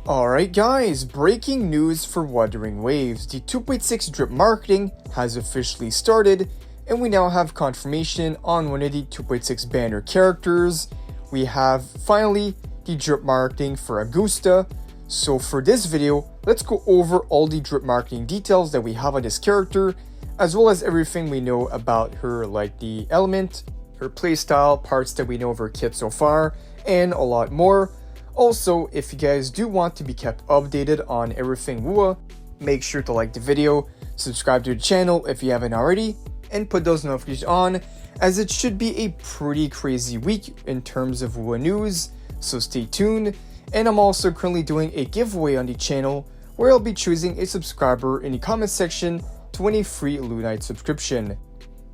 Alright guys, breaking news for Wuthering Waves. The 2.6 drip marketing has officially started, and we now have confirmation on one of the 2.6 banner characters. We have finally the drip marketing for Augusta. So for this video, let's go over all the drip marketing details that we have on this character, as well as everything we know about her, like the element, her playstyle, parts that we know of her kit so far, and a lot more. Also, if you guys do want to be kept updated on everything WUWA, make sure to like the video, subscribe to the channel if you haven't already, and put those notifications on, as it should be a pretty crazy week in terms of WUWA news, so stay tuned. And I'm also currently doing a giveaway on the channel, where I'll be choosing a subscriber in the comment section to win a free lunite subscription.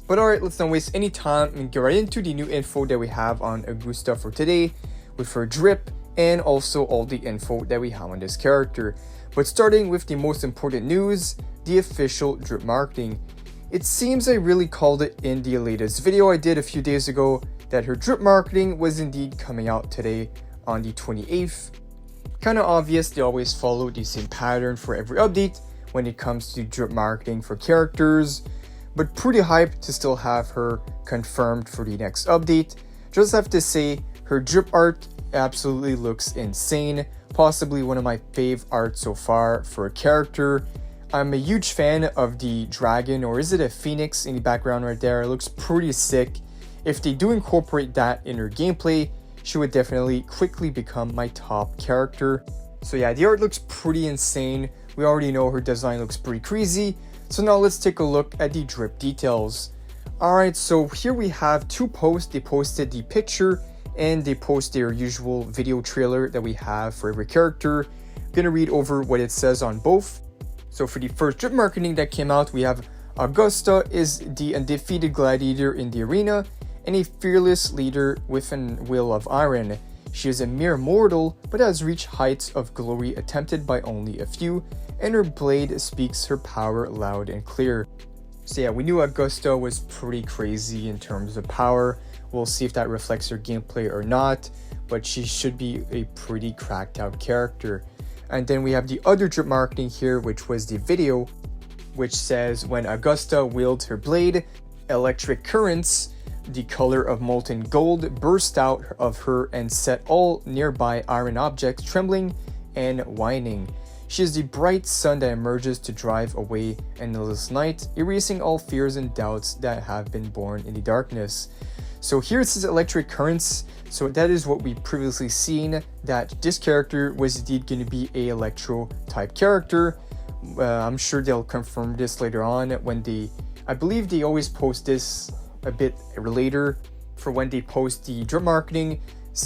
But alright, let's not waste any time and get right into the new info that we have on Augusta for today, with her drip, and also all the info that we have on this character. But starting with the most important news, the official drip marketing. It seems I really called it in the latest video I did a few days ago that her drip marketing was indeed coming out today on the 28th. Kinda obvious, they always follow the same pattern for every update when it comes to drip marketing for characters, but pretty hyped to still have her confirmed for the next update. Just have to say, her drip art absolutely looks insane, possibly one of my fave art so far for a character. I'm a huge fan of the dragon, or is it a phoenix in the background right there? It looks pretty sick. If they do incorporate that in her gameplay, she would definitely quickly become my top character. So yeah, the art looks pretty insane. We already know her design looks pretty crazy. So now let's take a look at the drip details. Alright, so here we have two posts. They posted the picture and they post their usual video trailer that we have for every character. I'm gonna read over what it says on both. So for the first drip marketing that came out, we have Augusta is the undefeated gladiator in the arena and a fearless leader with an will of iron. She is a mere mortal, but has reached heights of glory attempted by only a few, and her blade speaks her power loud and clear. So yeah, we knew Augusta was pretty crazy in terms of power. We'll see if that reflects her gameplay or not, but she should be a pretty cracked out character. And then we have the other drip marketing here, which was the video, which says when Augusta wields her blade, electric currents, the color of molten gold, burst out of her and set all nearby iron objects trembling and whining. She is the bright sun that emerges to drive away endless night, erasing all fears and doubts that have been born in the darkness. So here it says electric currents, so that is what we previously seen, that this character was indeed going to be a electro type character. I'm sure they'll confirm this later on when I believe they always post this a bit later for when they post the drip marketing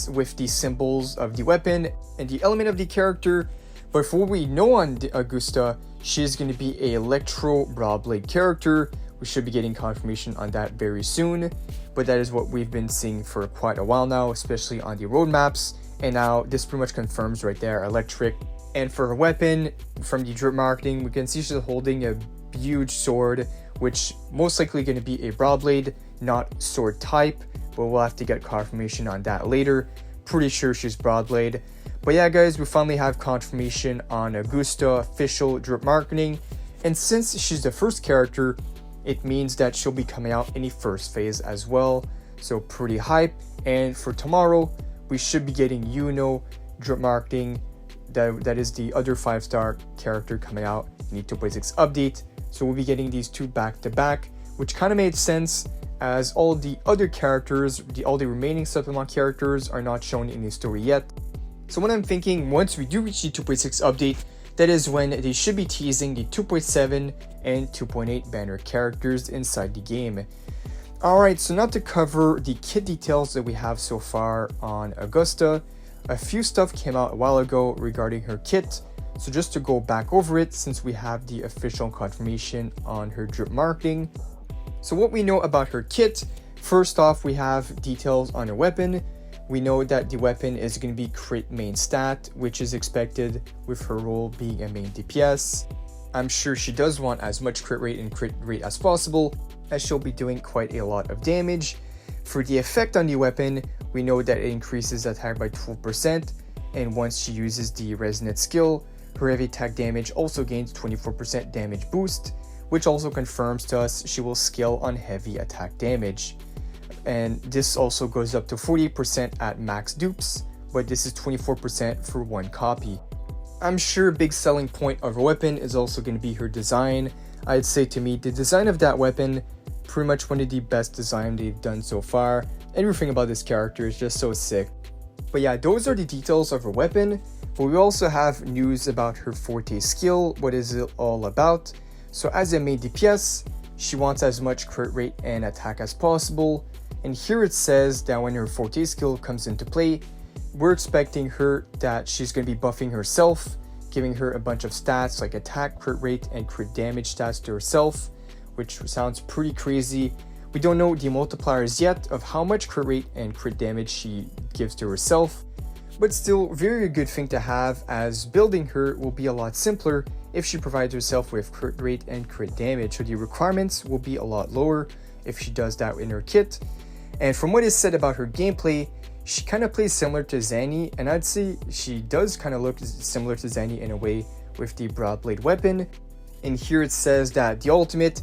with the symbols of the weapon and the element of the character. But for what we know on Augusta, she is going to be a electro broad blade character. We should be getting confirmation on that very soon, but that is what we've been seeing for quite a while now, especially on the roadmaps. And now this pretty much confirms right there, electric. And for her weapon, from the drip marketing, we can see she's holding a huge sword, which most likely going to be a broad blade, not sword type, but we'll have to get confirmation on that later. Pretty sure she's broad blade. But yeah guys, we finally have confirmation on Augusta official drip marketing, and since she's the first character, it means that she'll be coming out in the first phase as well, so pretty hype. And for tomorrow, we should be getting drip marketing, that is the other 5-star character coming out in the 2.6 update. So we'll be getting these two back to back, which kind of made sense as all the other characters, all the remaining supplement characters are not shown in the story yet. So what I'm thinking, once we do reach the 2.6 update, that is when they should be teasing the 2.7 and 2.8 banner characters inside the game. Alright, so now to cover the kit details that we have so far on Augusta. A few stuff came out a while ago regarding her kit, so just to go back over it since we have the official confirmation on her drip marketing. So what we know about her kit, first off we have details on her weapon. We know that the weapon is going to be crit main stat, which is expected with her role being a main DPS. I'm sure she does want as much crit rate and crit rate as possible, as she'll be doing quite a lot of damage. For the effect on the weapon, we know that it increases attack by 12%, and once she uses the resonant skill, her heavy attack damage also gains 24% damage boost, which also confirms to us she will scale on heavy attack damage. And this also goes up to 48% at max dupes, but this is 24% for one copy. I'm sure a big selling point of her weapon is also going to be her design. I'd say to me, the design of that weapon, pretty much one of the best design they've done so far. Everything about this character is just so sick. But yeah, those are the details of her weapon. But we also have news about her forte skill. What is it all about? So as a main DPS, she wants as much crit rate and attack as possible. And here it says that when her forte skill comes into play, we're expecting her that she's going to be buffing herself, giving her a bunch of stats like attack, crit rate, and crit damage stats to herself, which sounds pretty crazy. We don't know the multipliers yet of how much crit rate and crit damage she gives to herself, but still very good thing to have, as building her will be a lot simpler if she provides herself with crit rate and crit damage, so the requirements will be a lot lower if she does that in her kit. And from what is said about her gameplay, she kind of plays similar to Zanny, and I'd say she does kind of look similar to Zanny in a way with the Broadblade weapon. And here it says that the ultimate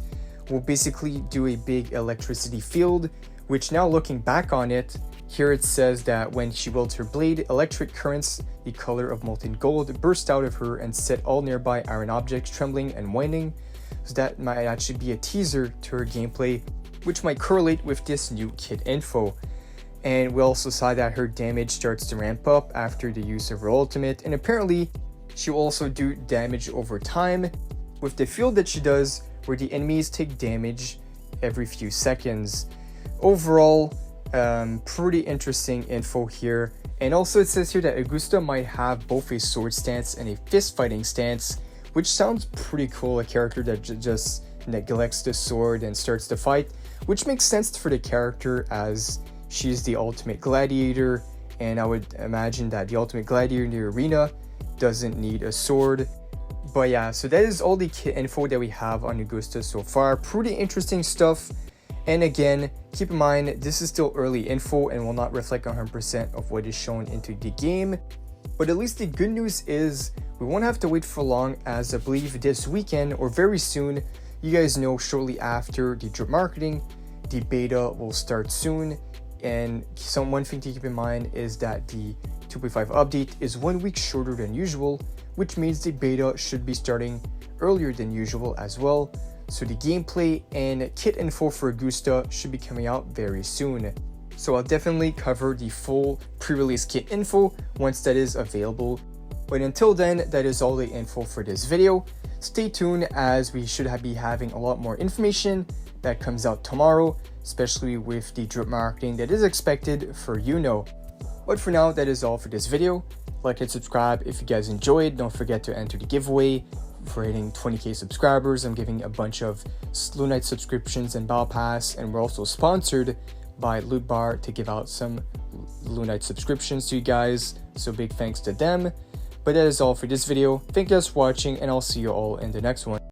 will basically do a big electricity field, which now looking back on it, here it says that when she wields her blade, electric currents the color of molten gold burst out of her and set all nearby iron objects trembling and whining. So that might actually be a teaser to her gameplay, which might correlate with this new kit info. And we also saw that her damage starts to ramp up after the use of her ultimate, and apparently she will also do damage over time with the field that she does, where the enemies take damage every few seconds. Overall, pretty interesting info here. And also it says here that Augusta might have both a sword stance and a fist fighting stance, which sounds pretty cool. A character that just neglects the sword and starts to fight, which makes sense for the character as she's the ultimate gladiator, and I would imagine that the ultimate gladiator in the arena doesn't need a sword. But yeah, so that is all the kit info that we have on Augusta so far. Pretty interesting stuff. And again, keep in mind, this is still early info and will not reflect 100% of what is shown into the game. But at least the good news is we won't have to wait for long, as I believe this weekend or very soon, you guys know shortly after the drip marketing, the beta will start soon. And one thing to keep in mind is that the 2.5 update is 1 week shorter than usual, which means the beta should be starting earlier than usual as well. So the gameplay and kit info for Augusta should be coming out very soon. So I'll definitely cover the full pre-release kit info once that is available. But until then, that is all the info for this video. Stay tuned, as we should be having a lot more information that comes out tomorrow, especially with the drip marketing that is expected for But for now, that is all for this video. Like and subscribe if you guys enjoyed. Don't forget to enter the giveaway for hitting 20k subscribers. I'm giving a bunch of Lunite subscriptions and Battle Pass, and we're also sponsored by Loot Bar to give out some Lunite subscriptions to you guys, so big thanks to them. But that is all for this video. Thank you guys for watching, and I'll see you all in the next one.